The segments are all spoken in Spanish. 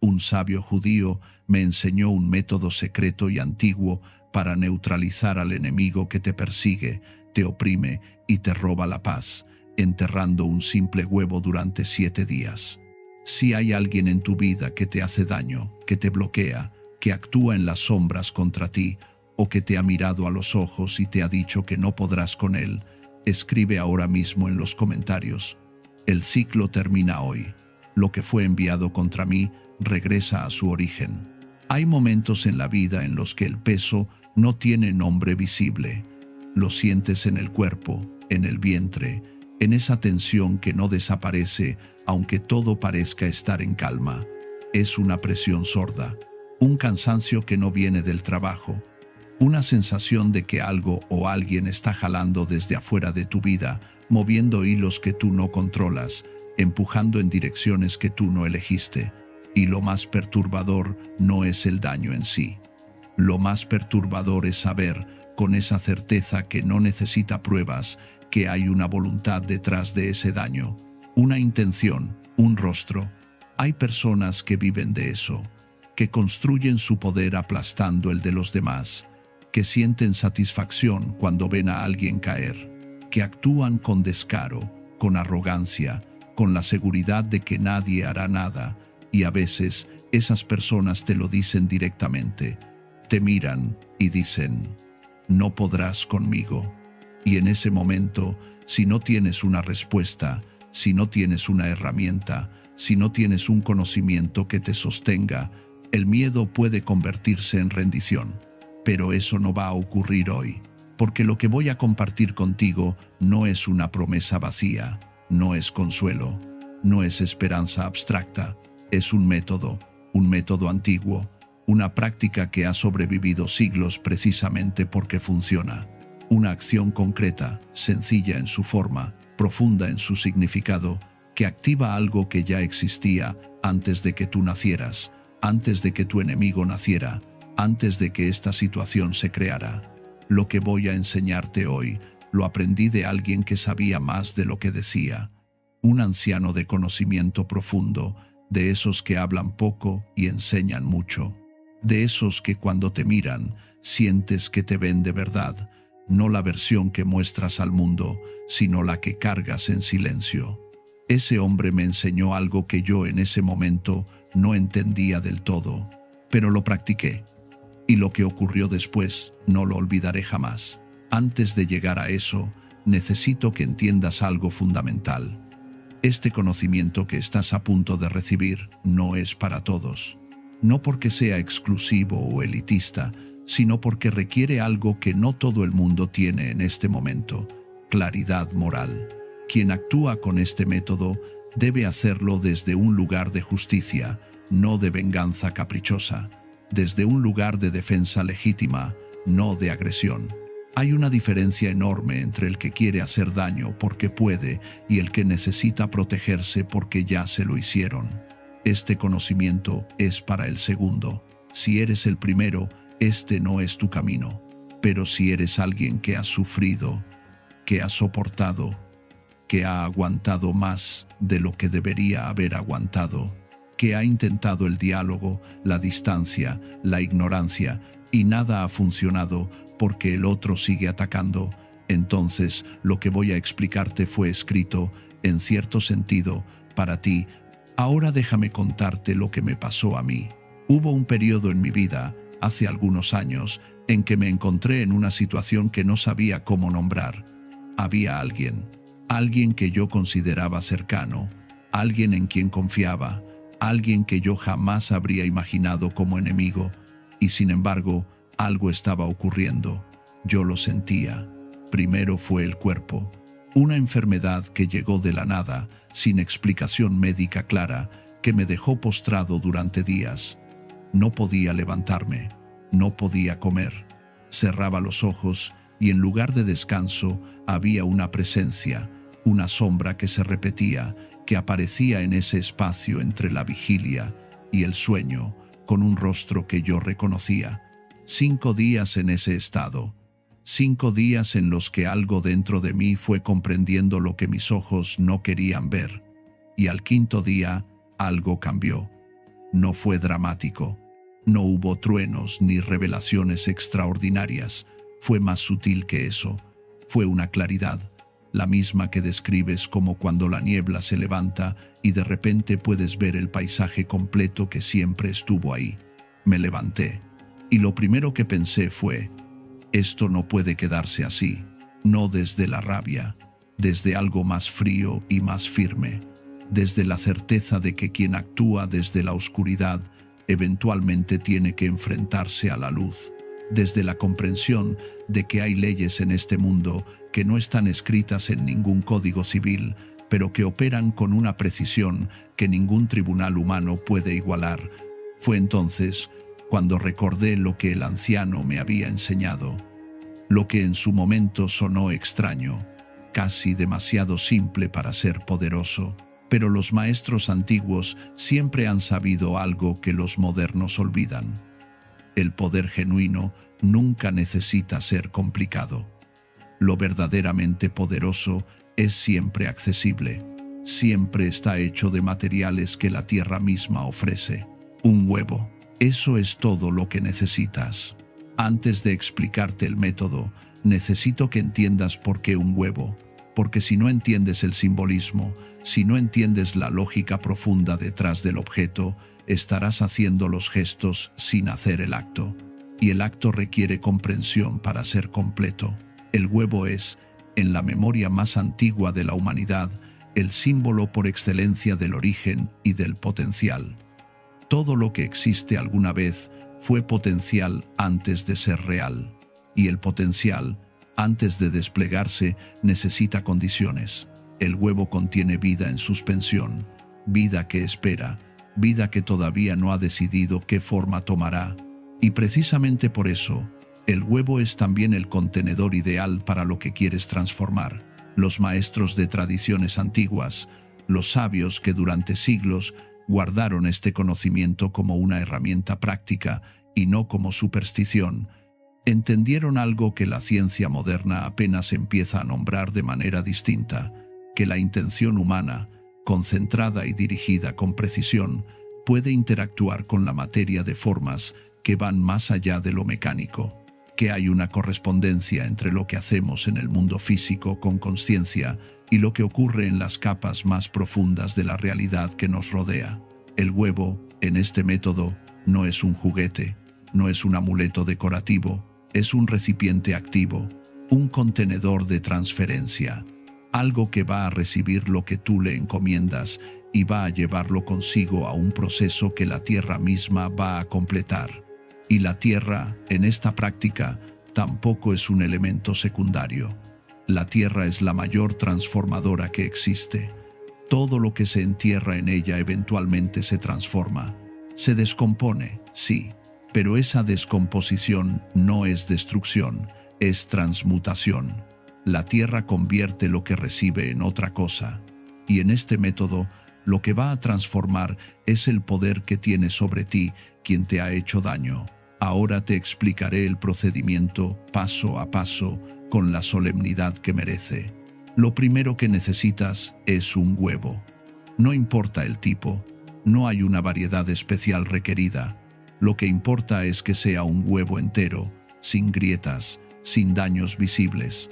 Un sabio judío me enseñó un método secreto y antiguo para neutralizar al enemigo que te persigue, te oprime y te roba la paz, enterrando un simple huevo durante 7 días. Si hay alguien en tu vida que te hace daño, que te bloquea, que actúa en las sombras contra ti, o que te ha mirado a los ojos y te ha dicho que no podrás con él, escribe ahora mismo en los comentarios: el ciclo termina hoy. Lo que fue enviado contra mí regresa a su origen. Hay momentos en la vida en los que el peso no tiene nombre visible. Lo sientes en el cuerpo, en el vientre, en esa tensión que no desaparece aunque todo parezca estar en calma. Es una presión sorda, un cansancio que no viene del trabajo, una sensación de que algo o alguien está jalando desde afuera de tu vida, moviendo hilos que tú no controlas, empujando en direcciones que tú no elegiste. Y lo más perturbador no es el daño en sí. Lo más perturbador es saber, con esa certeza que no necesita pruebas, que hay una voluntad detrás de ese daño, una intención, un rostro. Hay personas que viven de eso, que construyen su poder aplastando el de los demás, que sienten satisfacción cuando ven a alguien caer, que actúan con descaro, con arrogancia, con la seguridad de que nadie hará nada, y a veces esas personas te lo dicen directamente. Te miran y dicen: no podrás conmigo. Y en ese momento, si no tienes una respuesta, si no tienes una herramienta, si no tienes un conocimiento que te sostenga, el miedo puede convertirse en rendición. Pero eso no va a ocurrir hoy, porque lo que voy a compartir contigo no es una promesa vacía, no es consuelo, no es esperanza abstracta, es un método antiguo, una práctica que ha sobrevivido siglos precisamente porque funciona. Una acción concreta, sencilla en su forma, profunda en su significado, que activa algo que ya existía antes de que tú nacieras, antes de que tu enemigo naciera, antes de que esta situación se creara. Lo que voy a enseñarte hoy, lo aprendí de alguien que sabía más de lo que decía, un anciano de conocimiento profundo, de esos que hablan poco y enseñan mucho, de esos que cuando te miran, sientes que te ven de verdad, no la versión que muestras al mundo, sino la que cargas en silencio. Ese hombre me enseñó algo que yo en ese momento no entendía del todo, pero lo practiqué. Y lo que ocurrió después no lo olvidaré jamás. Antes de llegar a eso, necesito que entiendas algo fundamental. Este conocimiento que estás a punto de recibir no es para todos. No porque sea exclusivo o elitista, sino porque requiere algo que no todo el mundo tiene en este momento: claridad moral. Quien actúa con este método debe hacerlo desde un lugar de justicia, no de venganza caprichosa, desde un lugar de defensa legítima, no de agresión. Hay una diferencia enorme entre el que quiere hacer daño porque puede y el que necesita protegerse porque ya se lo hicieron. Este conocimiento es para el segundo. Si eres el primero, este no es tu camino. Pero si eres alguien que ha sufrido, que ha soportado, que ha aguantado más de lo que debería haber aguantado, que ha intentado el diálogo, la distancia, la ignorancia, y nada ha funcionado porque el otro sigue atacando, entonces lo que voy a explicarte fue escrito, en cierto sentido, para ti. Ahora déjame contarte lo que me pasó a mí. Hubo un periodo en mi vida, hace algunos años, en que me encontré en una situación que no sabía cómo nombrar. Había alguien que yo consideraba cercano, alguien en quien confiaba, alguien que yo jamás habría imaginado como enemigo, y sin embargo, algo estaba ocurriendo. Yo lo sentía. Primero fue el cuerpo. Una enfermedad que llegó de la nada, sin explicación médica clara, que me dejó postrado durante días. No podía levantarme, no podía comer. Cerraba los ojos y en lugar de descanso había una presencia, una sombra que se repetía, que aparecía en ese espacio entre la vigilia y el sueño, con un rostro que yo reconocía. 5 días en ese estado, 5 días en los que algo dentro de mí fue comprendiendo lo que mis ojos no querían ver, y al 5.º día algo cambió. No fue dramático. No hubo truenos ni revelaciones extraordinarias. Fue más sutil que eso. Fue una claridad, la misma que describes como cuando la niebla se levanta y de repente puedes ver el paisaje completo que siempre estuvo ahí. Me levanté, y lo primero que pensé fue: esto no puede quedarse así, no desde la rabia, desde algo más frío y más firme, desde la certeza de que quien actúa desde la oscuridad eventualmente tiene que enfrentarse a la luz, desde la comprensión de que hay leyes en este mundo que no están escritas en ningún código civil, pero que operan con una precisión que ningún tribunal humano puede igualar. Fue entonces cuando recordé lo que el anciano me había enseñado, lo que en su momento sonó extraño, casi demasiado simple para ser poderoso, pero los maestros antiguos siempre han sabido algo que los modernos olvidan. El poder genuino nunca necesita ser complicado. Lo verdaderamente poderoso es siempre accesible, siempre está hecho de materiales que la tierra misma ofrece. Un huevo, eso es todo lo que necesitas. Antes de explicarte el método, necesito que entiendas por qué un huevo, porque si no entiendes el simbolismo, si no entiendes la lógica profunda detrás del objeto, estarás haciendo los gestos sin hacer el acto. Y el acto requiere comprensión para ser completo. El huevo es, en la memoria más antigua de la humanidad, el símbolo por excelencia del origen y del potencial. Todo lo que existe alguna vez fue potencial antes de ser real. Y el potencial, antes de desplegarse, necesita condiciones. El huevo contiene vida en suspensión, vida que espera, vida que todavía no ha decidido qué forma tomará. Y precisamente por eso, el huevo es también el contenedor ideal para lo que quieres transformar. Los maestros de tradiciones antiguas, los sabios que durante siglos guardaron este conocimiento como una herramienta práctica y no como superstición, entendieron algo que la ciencia moderna apenas empieza a nombrar de manera distinta, que la intención humana, concentrada y dirigida con precisión, puede interactuar con la materia de formas que van más allá de lo mecánico, que hay una correspondencia entre lo que hacemos en el mundo físico con consciencia y lo que ocurre en las capas más profundas de la realidad que nos rodea. El huevo, en este método, no es un juguete, no es un amuleto decorativo, es un recipiente activo, un contenedor de transferencia, algo que va a recibir lo que tú le encomiendas y va a llevarlo consigo a un proceso que la tierra misma va a completar. Y la tierra, en esta práctica, tampoco es un elemento secundario. La tierra es la mayor transformadora que existe. Todo lo que se entierra en ella eventualmente se transforma. Se descompone, sí, pero esa descomposición no es destrucción, es transmutación. La tierra convierte lo que recibe en otra cosa. Y en este método, lo que va a transformar es el poder que tiene sobre ti quien te ha hecho daño. Ahora te explicaré el procedimiento paso a paso con la solemnidad que merece. Lo primero que necesitas es un huevo. No importa el tipo, no hay una variedad especial requerida. Lo que importa es que sea un huevo entero, sin grietas, sin daños visibles.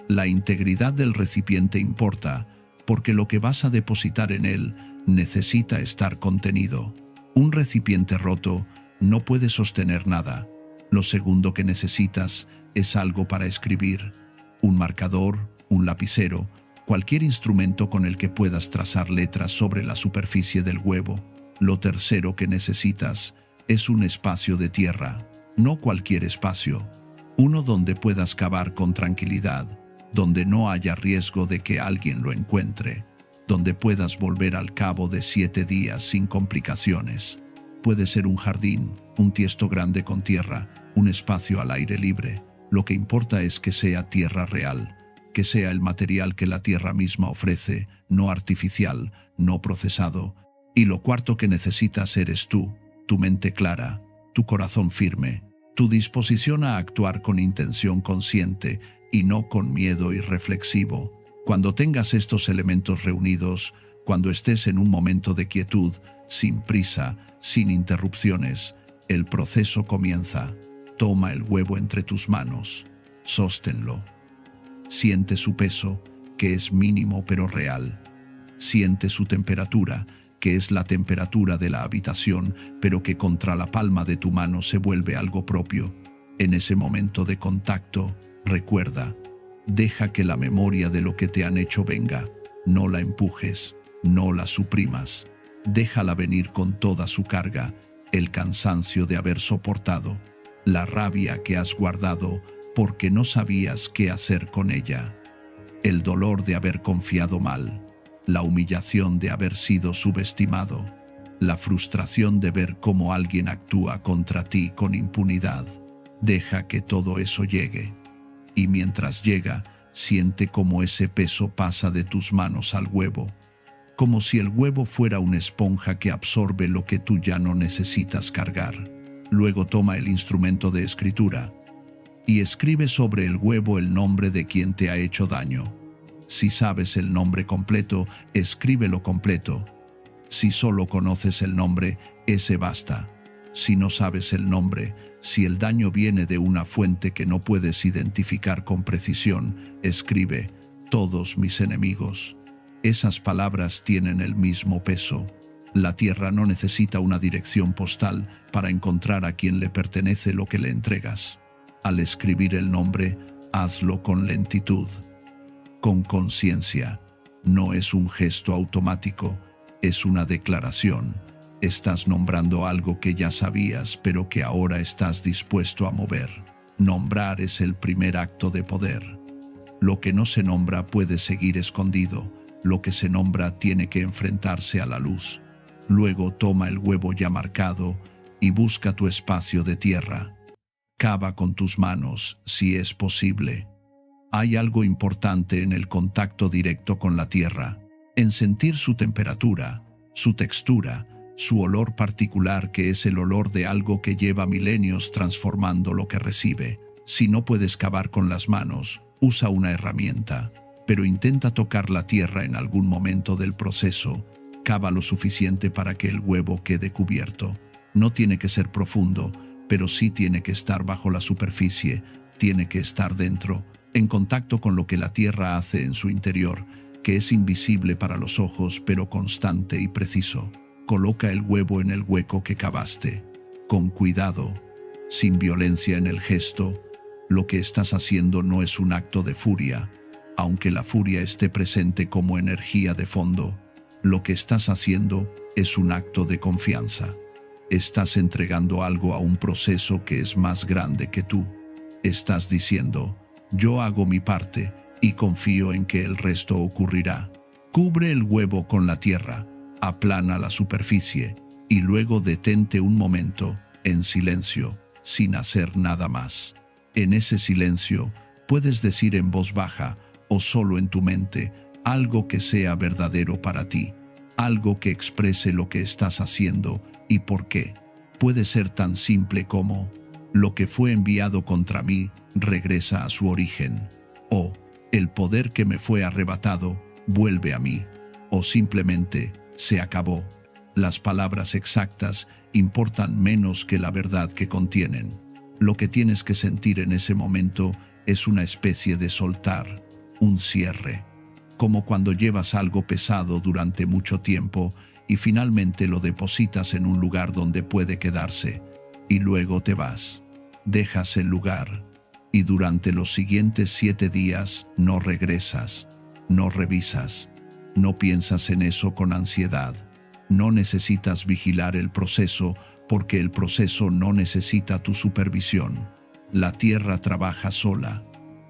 La integridad del recipiente importa, porque lo que vas a depositar en él necesita estar contenido. Un recipiente roto no puede sostener nada. Lo segundo que necesitas es algo para escribir, un marcador, un lapicero, cualquier instrumento con el que puedas trazar letras sobre la superficie del huevo. Lo tercero que necesitas es un espacio de tierra, no cualquier espacio, uno donde puedas cavar con tranquilidad, donde no haya riesgo de que alguien lo encuentre, donde puedas volver al cabo de 7 días sin complicaciones. Puede ser un jardín, un tiesto grande con tierra, un espacio al aire libre. Lo que importa es que sea tierra real, que sea el material que la tierra misma ofrece, no artificial, no procesado. Y lo cuarto que necesitas eres tú, tu mente clara, tu corazón firme, tu disposición a actuar con intención consciente y no con miedo irreflexivo. Cuando tengas estos elementos reunidos, cuando estés en un momento de quietud, sin prisa, sin interrupciones. El proceso comienza. Toma el huevo entre tus manos. Sóstenlo. Siente su peso, que es mínimo pero real. Siente su temperatura, que es la temperatura de la habitación, pero que contra la palma de tu mano se vuelve algo propio. En ese momento de contacto, recuerda, deja que la memoria de lo que te han hecho venga. No la empujes, no la suprimas. Déjala venir con toda su carga, el cansancio de haber soportado, la rabia que has guardado porque no sabías qué hacer con ella, el dolor de haber confiado mal, la humillación de haber sido subestimado, la frustración de ver cómo alguien actúa contra ti con impunidad. Deja que todo eso llegue. Y mientras llega, siente cómo ese peso pasa de tus manos al huevo, como si el huevo fuera una esponja que absorbe lo que tú ya no necesitas cargar. Luego toma el instrumento de escritura y escribe sobre el huevo el nombre de quien te ha hecho daño. Si sabes el nombre completo, escríbelo completo. Si solo conoces el nombre, ese basta. Si no sabes el nombre, si el daño viene de una fuente que no puedes identificar con precisión, escribe: todos mis enemigos. Esas palabras tienen el mismo peso. La tierra no necesita una dirección postal para encontrar a quien le pertenece lo que le entregas. Al escribir el nombre, hazlo con lentitud, con conciencia. No es un gesto automático, es una declaración. Estás nombrando algo que ya sabías, pero que ahora estás dispuesto a mover. Nombrar es el primer acto de poder. Lo que no se nombra puede seguir escondido. Lo que se nombra tiene que enfrentarse a la luz. Luego toma el huevo ya marcado y busca tu espacio de tierra. Cava con tus manos, si es posible. Hay algo importante en el contacto directo con la tierra, en sentir su temperatura, su textura, su olor particular, que es el olor de algo que lleva milenios transformando lo que recibe. Si no puedes cavar con las manos, usa una herramienta, pero intenta tocar la tierra en algún momento del proceso. Cava lo suficiente para que el huevo quede cubierto. No tiene que ser profundo, pero sí tiene que estar bajo la superficie, tiene que estar dentro, en contacto con lo que la tierra hace en su interior, que es invisible para los ojos, pero constante y preciso. Coloca el huevo en el hueco que cavaste, con cuidado, sin violencia en el gesto. Lo que estás haciendo no es un acto de furia, aunque la furia esté presente como energía de fondo. Lo que estás haciendo es un acto de confianza. Estás entregando algo a un proceso que es más grande que tú. Estás diciendo: yo hago mi parte y confío en que el resto ocurrirá. Cubre el huevo con la tierra, aplana la superficie y luego detente un momento, en silencio, sin hacer nada más. En ese silencio puedes decir en voz baja o solo en tu mente algo que sea verdadero para ti, algo que exprese lo que estás haciendo y por qué. Puede ser tan simple como: lo que fue enviado contra mí regresa a su origen, o el poder que me fue arrebatado vuelve a mí, o simplemente se acabó. Las palabras exactas importan menos que la verdad que contienen. Lo que tienes que sentir en ese momento es una especie de soltar, un cierre, como cuando llevas algo pesado durante mucho tiempo y finalmente lo depositas en un lugar donde puede quedarse, y luego te vas. Dejas el lugar, y durante los siguientes 7 días no regresas, no revisas, no piensas en eso con ansiedad. No necesitas vigilar el proceso porque el proceso no necesita tu supervisión. La tierra trabaja sola,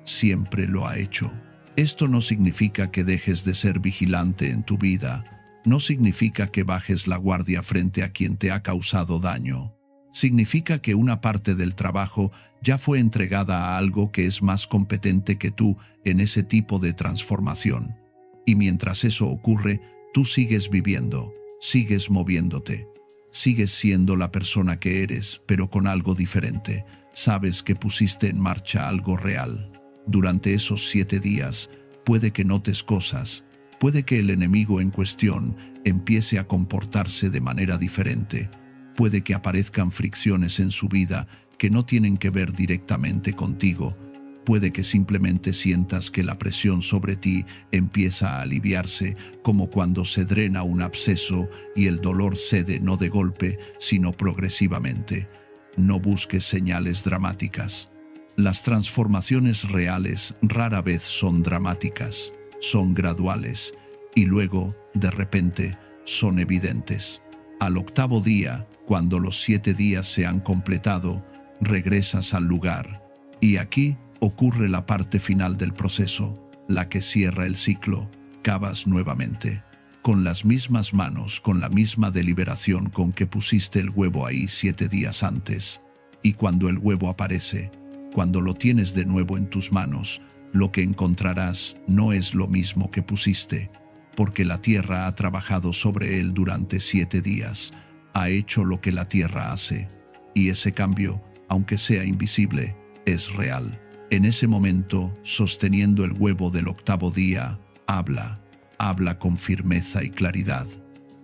siempre lo ha hecho. Esto no significa que dejes de ser vigilante en tu vida, no significa que bajes la guardia frente a quien te ha causado daño. Significa que una parte del trabajo ya fue entregada a algo que es más competente que tú en ese tipo de transformación. Y mientras eso ocurre, tú sigues viviendo, sigues moviéndote, sigues siendo la persona que eres, pero con algo diferente. Sabes que pusiste en marcha algo real. Durante esos 7 días, puede que notes cosas, puede que el enemigo en cuestión empiece a comportarse de manera diferente, Puede que aparezcan fricciones en su vida que no tienen que ver directamente contigo. Puede que simplemente sientas que la presión sobre ti empieza a aliviarse, como cuando se drena un absceso y el dolor cede no de golpe, sino progresivamente. No busques señales dramáticas. Las transformaciones reales rara vez son dramáticas, son graduales y luego, de repente, son evidentes. Al octavo día, cuando los 7 días se han completado, regresas al lugar. Y aquí ocurre la parte final del proceso, la que cierra el ciclo. Cavas nuevamente, con las mismas manos, con la misma deliberación con que pusiste el huevo ahí 7 días antes. Y cuando el huevo aparece, cuando lo tienes de nuevo en tus manos, lo que encontrarás no es lo mismo que pusiste, porque la tierra ha trabajado sobre él durante 7 días, ha hecho lo que la tierra hace, y ese cambio, aunque sea invisible, es real. En ese momento, sosteniendo el huevo del octavo día, habla con firmeza y claridad,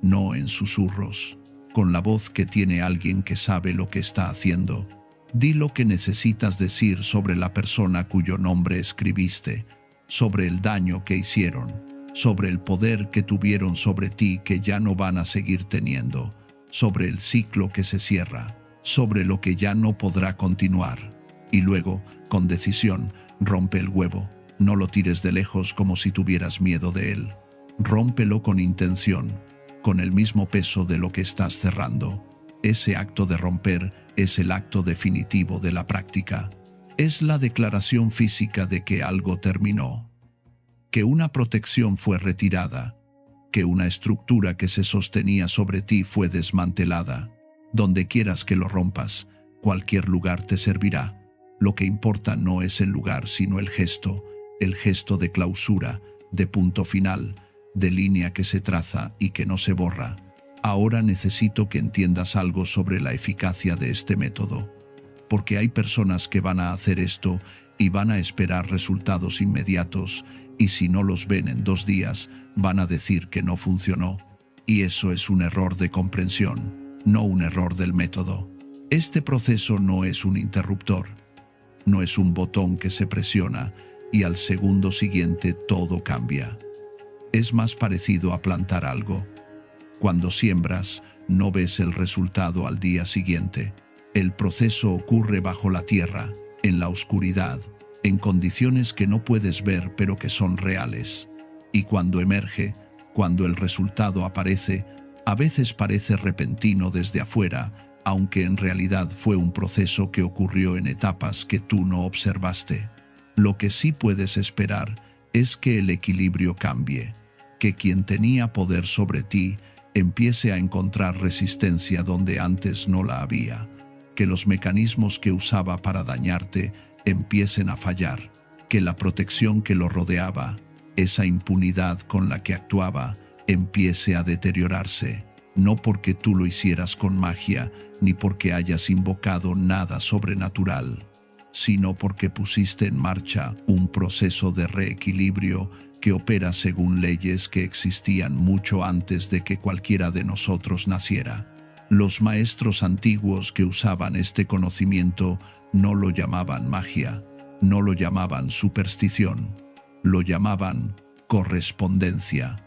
no en susurros, con la voz que tiene alguien que sabe lo que está haciendo. Di lo que necesitas decir sobre la persona cuyo nombre escribiste, sobre el daño que hicieron, sobre el poder que tuvieron sobre ti que ya no van a seguir teniendo, sobre el ciclo que se cierra, sobre lo que ya no podrá continuar. Y luego, con decisión, rompe el huevo. No lo tires de lejos como si tuvieras miedo de él. Rómpelo con intención, con el mismo peso de lo que estás cerrando. Ese acto de romper es el acto definitivo de la práctica. Es la declaración física de que algo terminó, que una protección fue retirada, que una estructura que se sostenía sobre ti fue desmantelada. Donde quieras que lo rompas, cualquier lugar te servirá. Lo que importa no es el lugar, sino el gesto de clausura, de punto final, de línea que se traza y que no se borra. Ahora necesito que entiendas algo sobre la eficacia de este método, porque hay personas que van a hacer esto y van a esperar resultados inmediatos, y si no los ven en 2 días, van a decir que no funcionó. Y eso es un error de comprensión, no un error del método. Este proceso no es un interruptor, no es un botón que se presiona y al segundo siguiente todo cambia. Es más parecido a plantar algo. Cuando siembras, no ves el resultado al día siguiente. El proceso ocurre bajo la tierra, en la oscuridad, en condiciones que no puedes ver pero que son reales. Y cuando emerge, cuando el resultado aparece, a veces parece repentino desde afuera, aunque en realidad fue un proceso que ocurrió en etapas que tú no observaste. Lo que sí puedes esperar es que el equilibrio cambie, que quien tenía poder sobre ti empiece a encontrar resistencia donde antes no la había, que los mecanismos que usaba para dañarte empiecen a fallar, que la protección que lo rodeaba, esa impunidad con la que actuaba, empiece a deteriorarse, no porque tú lo hicieras con magia, ni porque hayas invocado nada sobrenatural, sino porque pusiste en marcha un proceso de reequilibrio que opera según leyes que existían mucho antes de que cualquiera de nosotros naciera. Los maestros antiguos que usaban este conocimiento no lo llamaban magia, no lo llamaban superstición, lo llamaban correspondencia.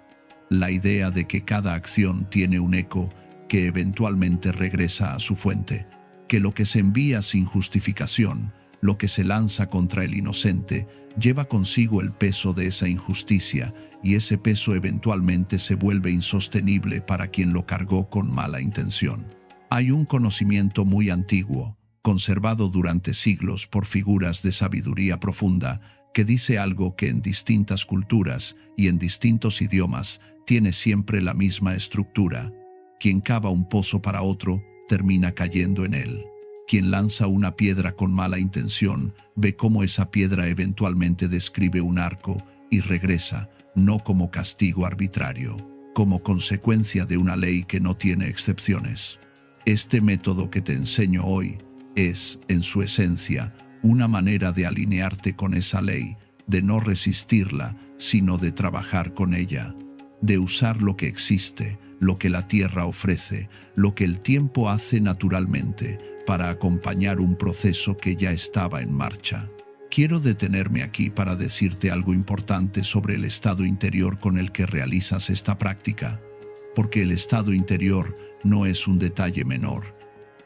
La idea de que cada acción tiene un eco que eventualmente regresa a su fuente, que lo que se envía sin justificación, lo que se lanza contra el inocente, lleva consigo el peso de esa injusticia, y ese peso eventualmente se vuelve insostenible para quien lo cargó con mala intención. Hay un conocimiento muy antiguo, conservado durante siglos por figuras de sabiduría profunda, que dice algo que en distintas culturas y en distintos idiomas tiene siempre la misma estructura. Quien cava un pozo para otro, termina cayendo en él. Quien lanza una piedra con mala intención, ve cómo esa piedra eventualmente describe un arco y regresa, no como castigo arbitrario, como consecuencia de una ley que no tiene excepciones. Este método que te enseño hoy es, en su esencia, una manera de alinearte con esa ley, de no resistirla, sino de trabajar con ella, de usar lo que existe, lo que la tierra ofrece, lo que el tiempo hace naturalmente, para acompañar un proceso que ya estaba en marcha. Quiero detenerme aquí para decirte algo importante sobre el estado interior con el que realizas esta práctica, porque el estado interior no es un detalle menor.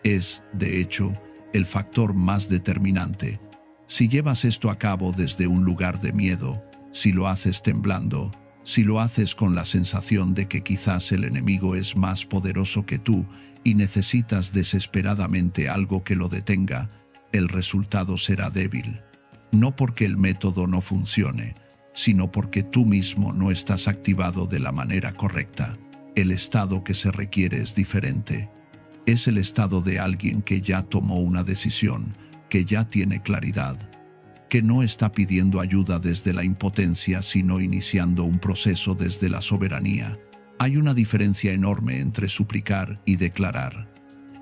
Es, de hecho, el factor más determinante. Si llevas esto a cabo desde un lugar de miedo, si lo haces temblando, si lo haces con la sensación de que quizás el enemigo es más poderoso que tú y necesitas desesperadamente algo que lo detenga, el resultado será débil. No porque el método no funcione, sino porque tú mismo no estás activado de la manera correcta. El estado que se requiere es diferente. Es el estado de alguien que ya tomó una decisión, que ya tiene claridad, que no está pidiendo ayuda desde la impotencia, sino iniciando un proceso desde la soberanía. Hay una diferencia enorme entre suplicar y declarar,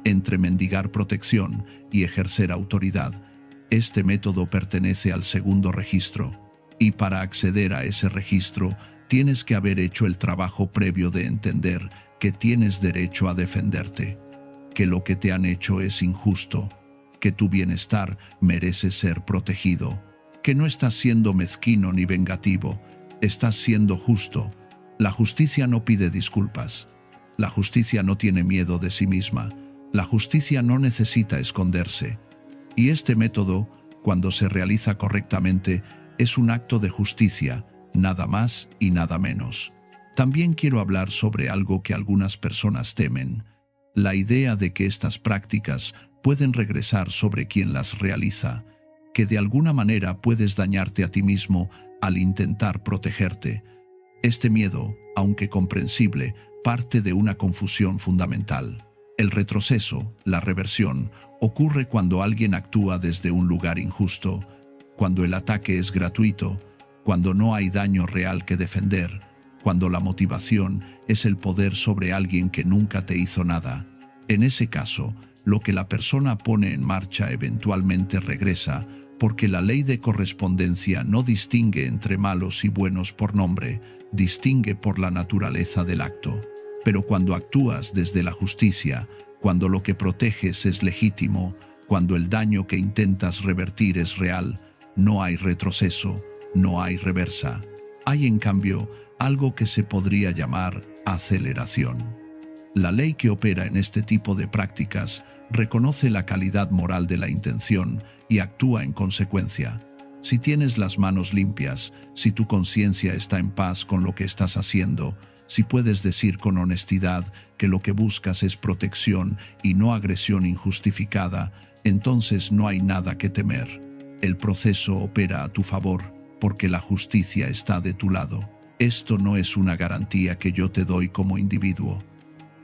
entre mendigar protección y ejercer autoridad. Este método pertenece al segundo registro, y para acceder a ese registro tienes que haber hecho el trabajo previo de entender que tienes derecho a defenderte, que lo que te han hecho es injusto, que tu bienestar merece ser protegido, que no estás siendo mezquino ni vengativo, estás siendo justo. La justicia no pide disculpas. La justicia no tiene miedo de sí misma. La justicia no necesita esconderse. Y este método, cuando se realiza correctamente, es un acto de justicia, nada más y nada menos. También quiero hablar sobre algo que algunas personas temen: la idea de que estas prácticas pueden regresar sobre quien las realiza, que de alguna manera puedes dañarte a ti mismo al intentar protegerte. Este miedo, aunque comprensible, parte de una confusión fundamental. El retroceso, la reversión, ocurre cuando alguien actúa desde un lugar injusto, cuando el ataque es gratuito, cuando no hay daño real que defender, cuando la motivación es el poder sobre alguien que nunca te hizo nada. En ese caso, lo que la persona pone en marcha eventualmente regresa, porque la ley de correspondencia no distingue entre malos y buenos por nombre, distingue por la naturaleza del acto. Pero cuando actúas desde la justicia, cuando lo que proteges es legítimo, cuando el daño que intentas revertir es real, no hay retroceso, no hay reversa. Hay, en cambio, algo que se podría llamar aceleración. La ley que opera en este tipo de prácticas reconoce la calidad moral de la intención y actúa en consecuencia. Si tienes las manos limpias, si tu conciencia está en paz con lo que estás haciendo, si puedes decir con honestidad que lo que buscas es protección y no agresión injustificada, entonces no hay nada que temer. El proceso opera a tu favor, porque la justicia está de tu lado. Esto no es una garantía que yo te doy como individuo.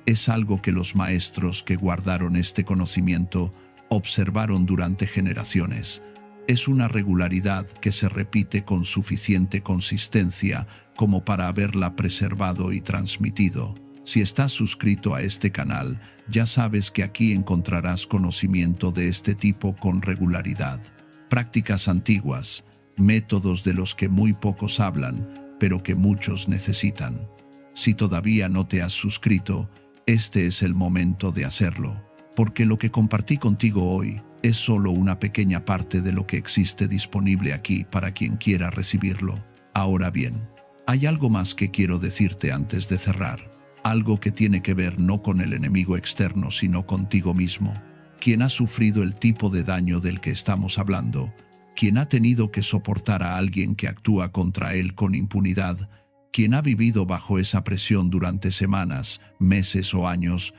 Es algo que los maestros que guardaron este conocimiento observaron durante generaciones. Es una regularidad que se repite con suficiente consistencia como para haberla preservado y transmitido. Si estás suscrito a este canal, ya sabes que aquí encontrarás conocimiento de este tipo con regularidad. Prácticas antiguas, métodos de los que muy pocos hablan, pero que muchos necesitan. Si todavía no te has suscrito, este es el momento de hacerlo, porque lo que compartí contigo hoy es solo una pequeña parte de lo que existe disponible aquí para quien quiera recibirlo. Ahora bien, hay algo más que quiero decirte antes de cerrar, algo que tiene que ver no con el enemigo externo, sino contigo mismo, quien ha sufrido el tipo de daño del que estamos hablando, quien ha tenido que soportar a alguien que actúa contra él con impunidad, quien ha vivido bajo esa presión durante semanas, meses o años.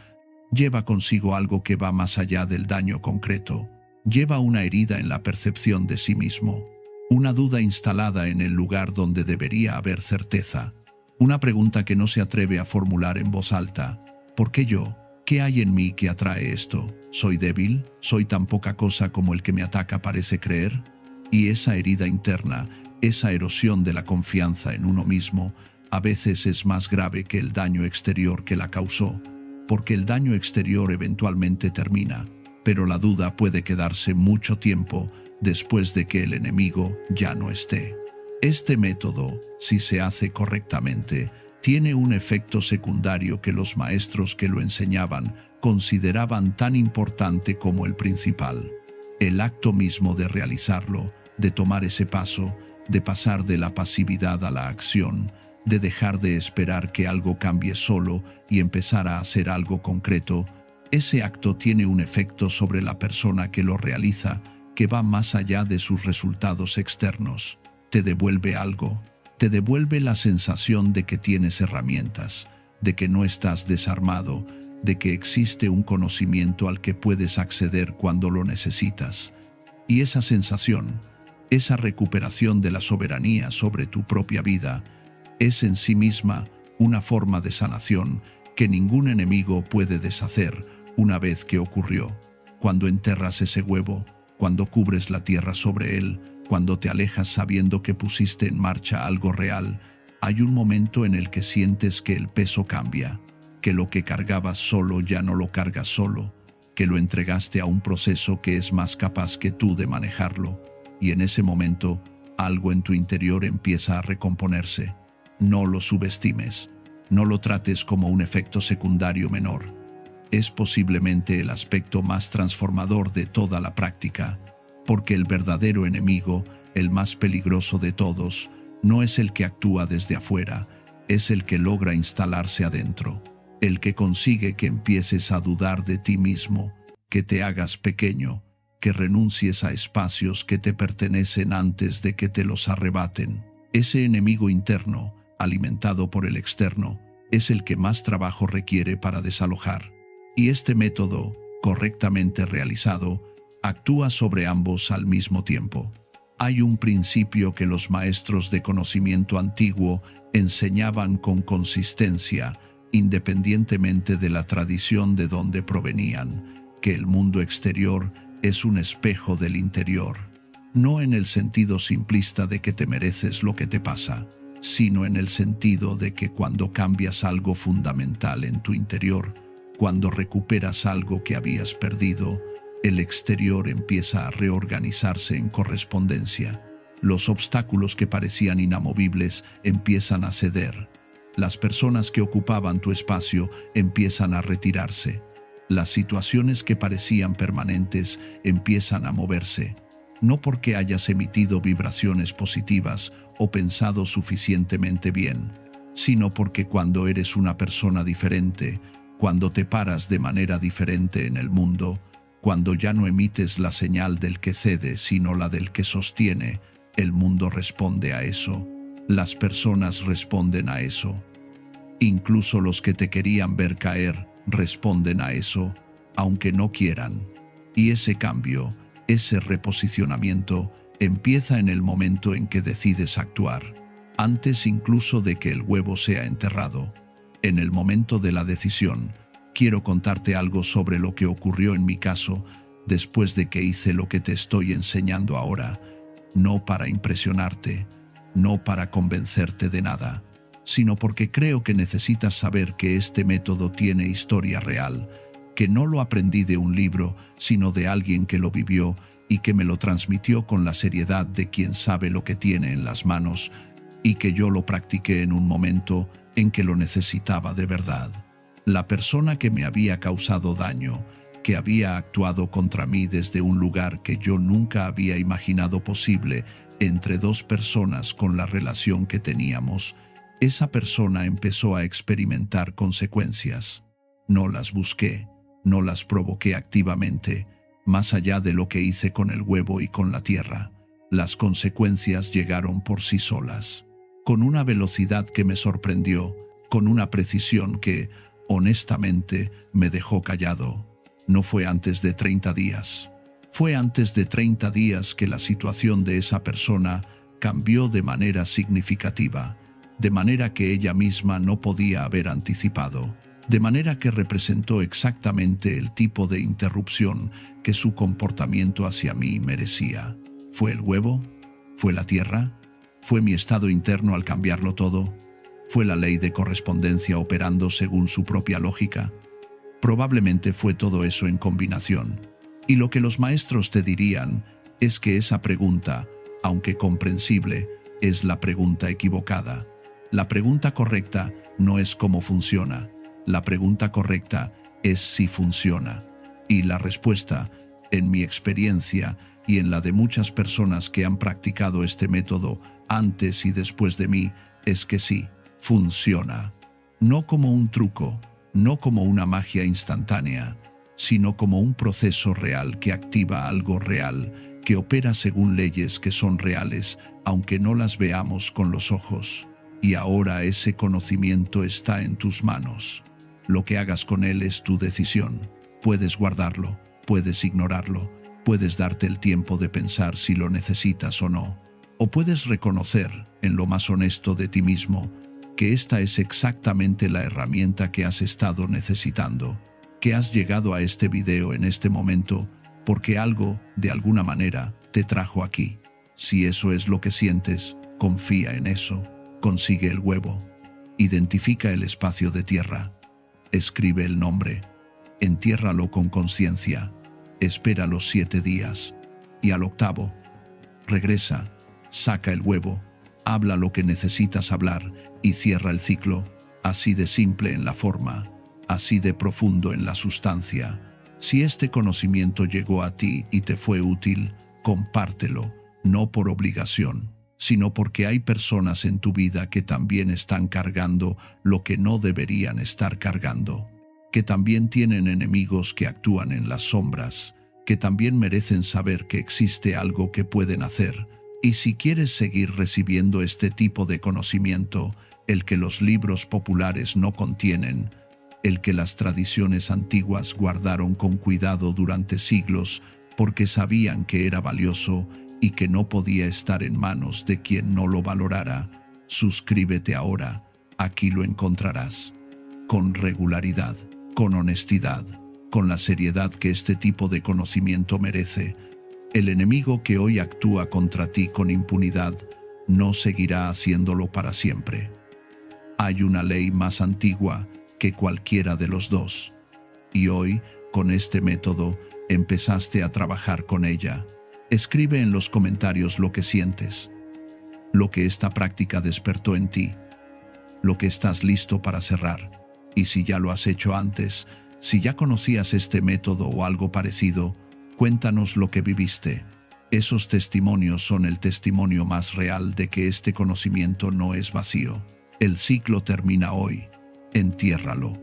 Lleva consigo algo que va más allá del daño concreto. Lleva una herida en la percepción de sí mismo, una duda instalada en el lugar donde debería haber certeza, una pregunta que no se atreve a formular en voz alta. ¿Por qué yo? ¿Qué hay en mí que atrae esto? ¿Soy débil? ¿Soy tan poca cosa como el que me ataca parece creer? Y esa herida interna, esa erosión de la confianza en uno mismo, a veces es más grave que el daño exterior que la causó, porque el daño exterior eventualmente termina, pero la duda puede quedarse mucho tiempo después de que el enemigo ya no esté. Este método, si se hace correctamente, tiene un efecto secundario que los maestros que lo enseñaban consideraban tan importante como el principal. El acto mismo de realizarlo, de tomar ese paso, de pasar de la pasividad a la acción, de dejar de esperar que algo cambie solo y empezar a hacer algo concreto, ese acto tiene un efecto sobre la persona que lo realiza que va más allá de sus resultados externos. Te devuelve algo, te devuelve la sensación de que tienes herramientas, de que no estás desarmado, de que existe un conocimiento al que puedes acceder cuando lo necesitas. Y esa sensación, esa recuperación de la soberanía sobre tu propia vida, es en sí misma una forma de sanación que ningún enemigo puede deshacer una vez que ocurrió. Cuando enterras ese huevo, cuando cubres la tierra sobre él, cuando te alejas sabiendo que pusiste en marcha algo real, hay un momento en el que sientes que el peso cambia, que lo que cargabas solo ya no lo cargas solo, que lo entregaste a un proceso que es más capaz que tú de manejarlo, y en ese momento algo en tu interior empieza a recomponerse. No lo subestimes, no lo trates como un efecto secundario menor. Es posiblemente el aspecto más transformador de toda la práctica, porque el verdadero enemigo, el más peligroso de todos, no es el que actúa desde afuera, es el que logra instalarse adentro, el que consigue que empieces a dudar de ti mismo, que te hagas pequeño, que renuncies a espacios que te pertenecen antes de que te los arrebaten. Ese enemigo interno, alimentado por el externo, es el que más trabajo requiere para desalojar. Y este método, correctamente realizado, actúa sobre ambos al mismo tiempo. Hay un principio que los maestros de conocimiento antiguo enseñaban con consistencia, independientemente de la tradición de donde provenían, que el mundo exterior es un espejo del interior, no en el sentido simplista de que te mereces lo que te pasa, sino en el sentido de que cuando cambias algo fundamental en tu interior, cuando recuperas algo que habías perdido, el exterior empieza a reorganizarse en correspondencia. Los obstáculos que parecían inamovibles empiezan a ceder. Las personas que ocupaban tu espacio empiezan a retirarse. Las situaciones que parecían permanentes empiezan a moverse, no porque hayas emitido vibraciones positivas o pensado suficientemente bien, sino porque cuando eres una persona diferente, cuando te paras de manera diferente en el mundo, cuando ya no emites la señal del que cede, sino la del que sostiene, el mundo responde a eso, las personas responden a eso. Incluso los que te querían ver caer responden a eso, aunque no quieran. Y ese cambio, ese reposicionamiento, empieza en el momento en que decides actuar, antes incluso de que el huevo sea enterrado. En el momento de la decisión, quiero contarte algo sobre lo que ocurrió en mi caso después de que hice lo que te estoy enseñando ahora, no para impresionarte, no para convencerte de nada, sino porque creo que necesitas saber que este método tiene historia real, que no lo aprendí de un libro, sino de alguien que lo vivió y que me lo transmitió con la seriedad de quien sabe lo que tiene en las manos, y que yo lo practiqué en un momento en que lo necesitaba de verdad. La persona que me había causado daño, que había actuado contra mí desde un lugar que yo nunca había imaginado posible entre dos personas con la relación que teníamos, esa persona empezó a experimentar consecuencias. No las busqué, no las provoqué activamente, más allá de lo que hice con el huevo y con la tierra. Las consecuencias llegaron por sí solas, con una velocidad que me sorprendió, con una precisión que, honestamente, me dejó callado. No fue antes de 30 días. Fue antes de 30 días que la situación de esa persona cambió de manera significativa, de manera que ella misma no podía haber anticipado, de manera que representó exactamente el tipo de interrupción que su comportamiento hacia mí merecía. ¿Fue el huevo? ¿Fue la tierra? ¿Fue mi estado interno al cambiarlo todo? ¿Fue la ley de correspondencia operando según su propia lógica? Probablemente fue todo eso en combinación. Y lo que los maestros te dirían es que esa pregunta, aunque comprensible, es la pregunta equivocada. La pregunta correcta no es cómo funciona. La pregunta correcta es si funciona. Y la respuesta, en mi experiencia y en la de muchas personas que han practicado este método antes y después de mí, es que sí, funciona. No como un truco, no como una magia instantánea, sino como un proceso real que activa algo real, que opera según leyes que son reales, aunque no las veamos con los ojos. Y ahora ese conocimiento está en tus manos. Lo que hagas con él es tu decisión. Puedes guardarlo, puedes ignorarlo, puedes darte el tiempo de pensar si lo necesitas o no. O puedes reconocer, en lo más honesto de ti mismo, que esta es exactamente la herramienta que has estado necesitando, que has llegado a este video en este momento porque algo, de alguna manera, te trajo aquí. Si eso es lo que sientes, confía en eso. Consigue el huevo. Identifica el espacio de tierra. Escribe el nombre. Entiérralo con conciencia. Espera los 7 días. Y al 8º, regresa, saca el huevo, habla lo que necesitas hablar y cierra el ciclo. Así de simple en la forma, así de profundo en la sustancia. Si este conocimiento llegó a ti y te fue útil, compártelo, no por obligación, sino porque hay personas en tu vida que también están cargando lo que no deberían estar cargando, que también tienen enemigos que actúan en las sombras, que también merecen saber que existe algo que pueden hacer. Y si quieres seguir recibiendo este tipo de conocimiento, el que los libros populares no contienen, el que las tradiciones antiguas guardaron con cuidado durante siglos porque sabían que era valioso y que no podía estar en manos de quien no lo valorara, suscríbete ahora, aquí lo encontrarás. Con regularidad, con honestidad, con la seriedad que este tipo de conocimiento merece. El enemigo que hoy actúa contra ti con impunidad no seguirá haciéndolo para siempre. Hay una ley más antigua que cualquiera de los dos. Y hoy, con este método, empezaste a trabajar con ella. Escribe en los comentarios lo que sientes, lo que esta práctica despertó en ti, lo que estás listo para cerrar. Y si ya lo has hecho antes, si ya conocías este método o algo parecido, cuéntanos lo que viviste. Esos testimonios son el testimonio más real de que este conocimiento no es vacío. El ciclo termina hoy. Entiérralo.